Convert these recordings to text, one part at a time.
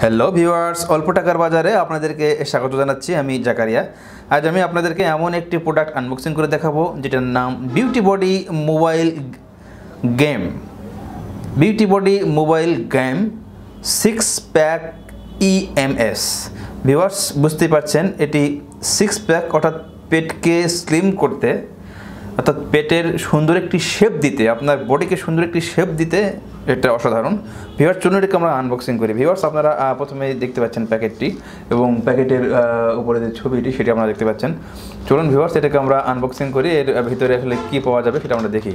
Hello viewers, অল্প টাকার বাজারে আপনাদেরকে স্বাগত জানাচ্ছি। আমি জাকারিয়া। আজ আমি আপনাদেরকে এমন একটি প্রোডাক্ট আনবক্সিং করে দেখাবো যেটার নাম beauty body mobile game. Beauty body mobile game 6 pack EMS। Viewers, বুঝতেই পারছেন এটি 6 প্যাক, অর্থাৎ পেটকে স্লিম করতে, অর্থাৎ পেটের সুন্দর একটি শেপ দিতে, আপনার বডিকে সুন্দর একটি শেপ দিতে এটা অসাধারণ। ভিউয়ার্স, চলুন এটাকে আমরা আনবক্সিং করি। ভিউয়ার্স, আপনারা প্রথমে দেখতে পাচ্ছেন প্যাকেটটি এবং প্যাকেটের উপরে যে ছবিটি সেটি আপনারা দেখতে পাচ্ছেন। চলুন ভিউয়ার্স, এটাকে আমরা আনবক্সিং করি। এর ভিতরে আসলে কী পাওয়া যাবে সেটা আমরা দেখি।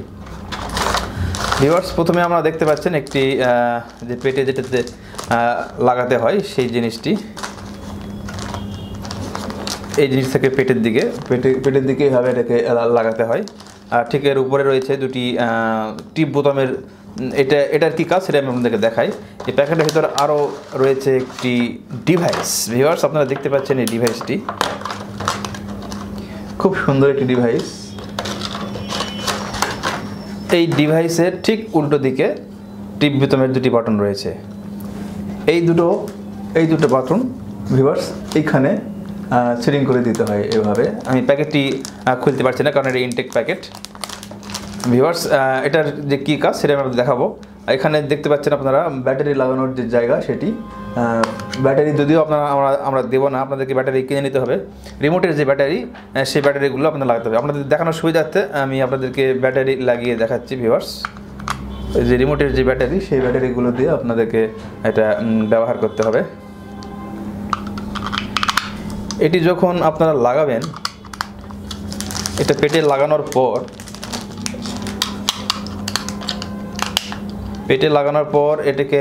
ভিউয়ার্স, প্রথমে আমরা দেখতে পাচ্ছেন একটি যে পেটে যেটাতে লাগাতে হয় সেই জিনিসটি, এই জিনিস থেকে পেটের দিকে এইভাবে এটাকে লাগাতে হয়। আর ঠিক এর উপরে রয়েছে দুটি টিপ বোতামের। এটার কী কাজ সেটা আমি আপনাদেরকে দেখাই। এই প্যাকেটের ভিতরে আরও রয়েছে একটি ডিভাইস। ভিউয়ার্স, আপনারা দেখতে পাচ্ছেন এই ডিভাইসটি খুব সুন্দর একটি ডিভাইস। এই ডিভাইসের ঠিক উল্টো দিকে টিপ বোতামের দুটি বাটন রয়েছে। এই দুটো বাটন ভিউয়ার্স এইখানে সেটিং করে দিতে হয় এভাবে। আমি প্যাকেটটি খুলতে পারছি না কারণ এটা ইনটেক প্যাকেট। ভিউয়ার্স, এটার যে কী কাজ সেটা আমি আপনাদের দেখাবো। এখানে দেখতে পাচ্ছেন আপনারা ব্যাটারি লাগানোর যে জায়গা সেটি। ব্যাটারি যদিও আমরা দেবো না, আপনাদেরকে ব্যাটারি কিনে নিতে হবে। রিমোটের যে ব্যাটারি, সেই ব্যাটারিগুলো আপনাদের লাগাতে হবে। আপনাদের দেখানোর সুবিধার্থে আমি আপনাদেরকে ব্যাটারি লাগিয়ে দেখাচ্ছি। ভিউয়ার্স, যে রিমোটের যে ব্যাটারি, সেই ব্যাটারিগুলো দিয়ে আপনাদেরকে এটা ব্যবহার করতে হবে। এটি যখন আপনারা লাগাবেন, এটা পেটে লাগানোর পর এটাকে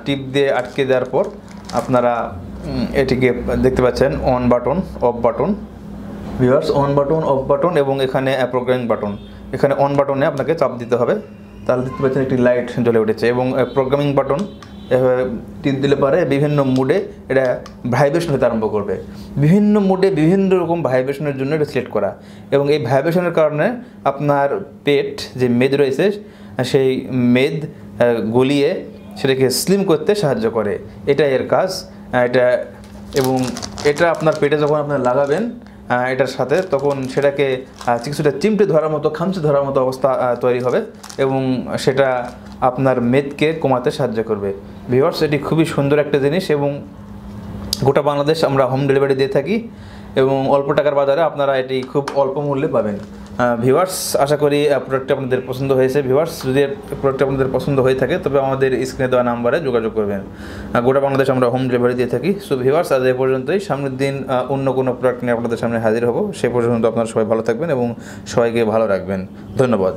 টিপ দিয়ে আটকে দেওয়ার পর আপনারা এটিকে দেখতে পাচ্ছেন on button, of button. Viewers, on button, of button এবং এখানে প্রোগ্রামিং বাটন। এখানে অন বাটনে আপনাকে চাপ দিতে হবে, তাহলে দেখতে পাচ্ছেন একটি লাইট জ্বলে উঠেছে। এবং প্রোগ্রামিং বাটন এভাবে টিপ দিলে পারে বিভিন্ন মুডে এটা ভাইব্রেশন হতে আরম্ভ করবে। বিভিন্ন মুডে বিভিন্ন রকম ভাইব্রেশনের জন্য এটা সিলেক্ট করা, এবং এই ভাইব্রেশনের কারণে আপনার পেট যে মেদ রয়েছে সেই মেদ গলিয়ে সেটাকে স্লিম করতে সাহায্য করে। এটা এর কাজ। এটা আপনার পেটে যখন আপনার লাগাবেন এটার সাথে, তখন সেটাকে কিছুটা চিমটে ধরার মতো, খামচে ধরার মতো অবস্থা তৈরি হবে এবং সেটা আপনার মেদকে কমাতে সাহায্য করবে। ভিউয়ার্স, এটি খুবই সুন্দর একটা জিনিস এবং গোটা বাংলাদেশ আমরা হোম ডেলিভারি দিয়ে থাকি এবং অল্প টাকার বাজারে আপনারা এটি খুব অল্প মূল্যে পাবেন। ভিউয়ার্স, আশা করি প্রোডাক্টটি আপনাদের পছন্দ হয়েছে। ভিউয়ার্স, যদি প্রোডাক্টটি আপনাদের পছন্দ হয়ে থাকে তবে আমাদের স্ক্রিনে দেওয়া নাম্বারে যোগাযোগ করবেন। গোটা বাংলাদেশ আমরা হোম ডেলিভারি দিয়ে থাকি। সো ভিউয়ার্স, আজ এই পর্যন্তই। সামনের দিন অন্য কোনো প্রোডাক্ট নিয়ে আপনাদের সামনে হাজির হব। সে পর্যন্ত আপনারা সবাই ভালো থাকবেন এবং সবাইকে ভালো রাখবেন। ধন্যবাদ।